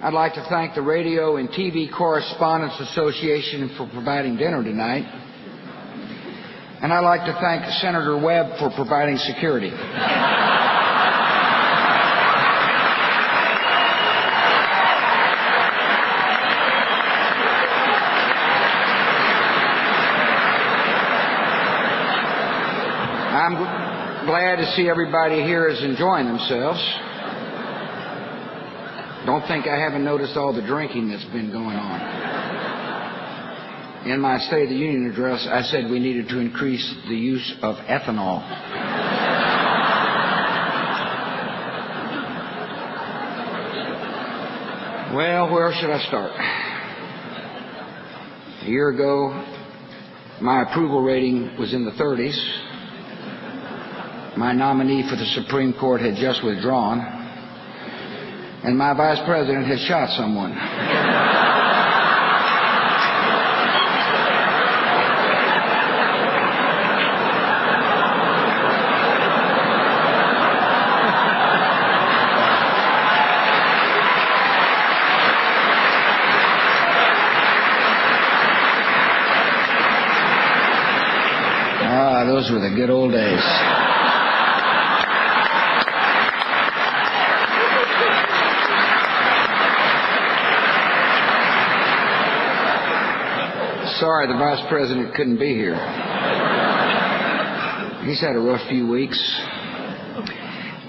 I'd like to thank the Radio and TV Correspondents Association for providing dinner tonight. And I'd like to thank Senator Webb for providing security. I'm glad to see everybody here is enjoying themselves. Don't think I haven't noticed all the drinking that's been going on. In my State of the Union address, I said we needed to increase the use of ethanol. Well, where should I start? A year ago, my approval rating was in the 30s. My nominee for the Supreme Court had just withdrawn, and my vice president had shot someone. Those were the good old days. Sorry, the vice president couldn't be here. He's had a rough few weeks.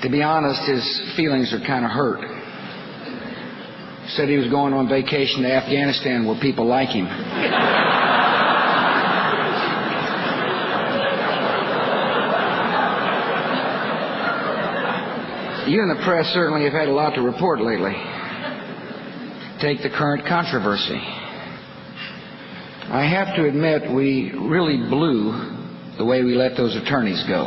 To be honest, his feelings are kind of hurt. He said he was going on vacation to Afghanistan where people like him. You and the press certainly have had a lot to report lately. Take the current controversy. I have to admit, we really blew the way we let those attorneys go.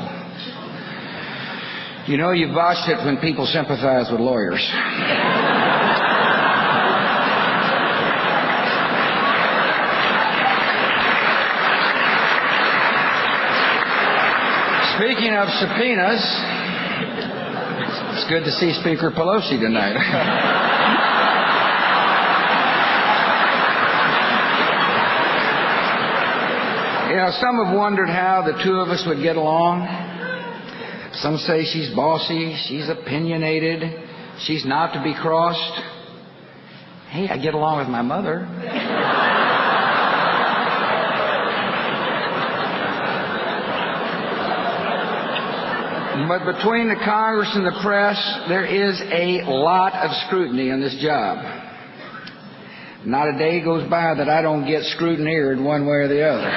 You know, you botched it when people sympathize with lawyers. Speaking of subpoenas, it's good to see Speaker Pelosi tonight. You know, some have wondered how the two of us would get along. Some say she's bossy, she's opinionated, she's not to be crossed. Hey, I get along with my mother. But between the Congress and the press, there is a lot of scrutiny on this job. Not a day goes by that I don't get scrutineered one way or the other.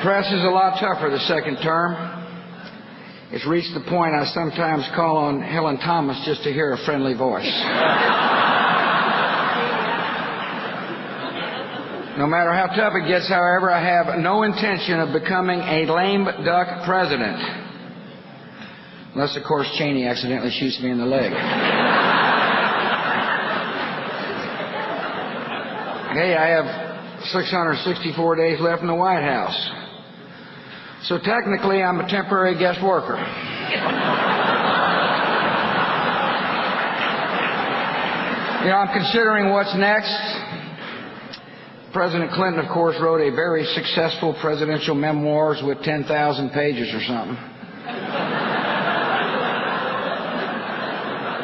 Press is a lot tougher the second term. It's reached the point I sometimes call on Helen Thomas just to hear a friendly voice. No matter how tough it gets, however, I have no intention of becoming a lame duck president. Unless, of course, Cheney accidentally shoots me in the leg. Hey, I have 664 days left in the White House. So technically, I'm a temporary guest worker. You know, I'm considering what's next. President Clinton, of course, wrote a very successful presidential memoirs with 10,000 pages or something.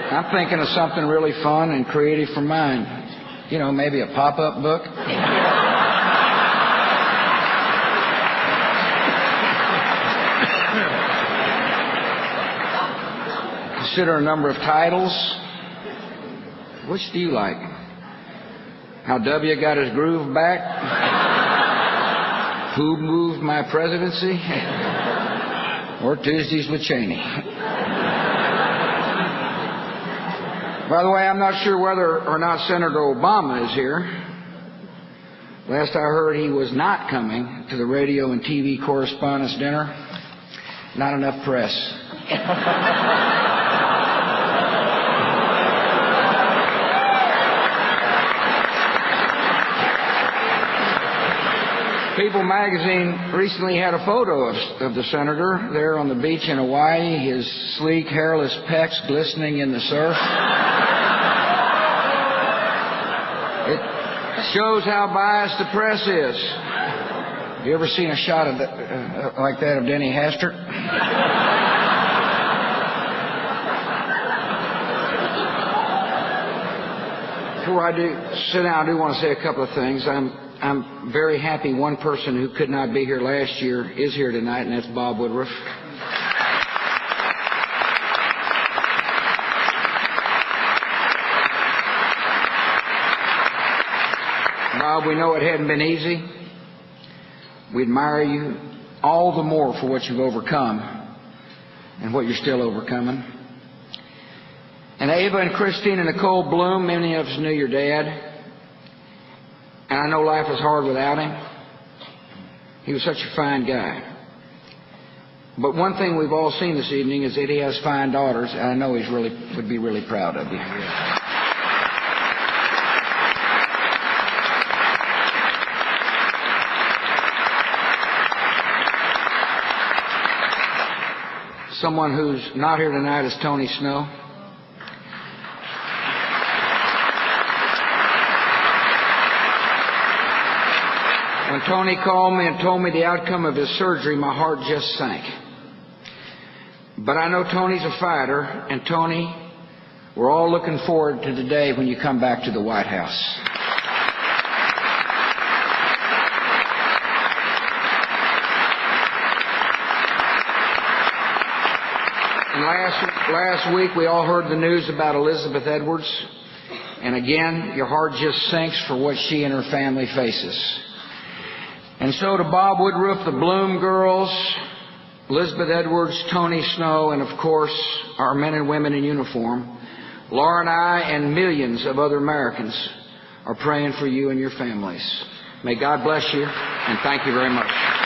I'm thinking of something really fun and creative for mine. You know, maybe a pop-up book. Consider a number of titles. Which do you like? How W got his groove back? Who moved my presidency? Or Tuesdays with Cheney? By the way, I'm not sure whether or not Senator Obama is here. Last I heard, he was not coming to the Radio and TV Correspondents' Dinner. Not enough press. People magazine recently had a photo of the senator there on the beach in Hawaii, his sleek, hairless pecs glistening in the surf. It shows how biased the press is. Have you ever seen a shot of like that of Denny Hastert? Before I do sit down, I do want to say a couple of things. I'm very happy one person who could not be here last year is here tonight, and that's Bob Woodruff. Bob, we know it hadn't been easy. We admire you all the more for what you've overcome and what you're still overcoming. And Ava and Christine and Nicole Bloom, many of us knew your dad. And I know life was hard without him. He was such a fine guy. But one thing we've all seen this evening is that he has fine daughters, and I know he would be really proud of you. Someone who's not here tonight is Tony Snow. When Tony called me and told me the outcome of his surgery, my heart just sank. But I know Tony's a fighter, and Tony, we're all looking forward to the day when you come back to the White House. And last week we all heard the news about Elizabeth Edwards, and again, your heart just sinks for what she and her family faces. And so to Bob Woodruff, the Bloom girls, Elizabeth Edwards, Tony Snow, and of course our men and women in uniform, Laura and I and millions of other Americans are praying for you and your families. May God bless you, and thank you very much.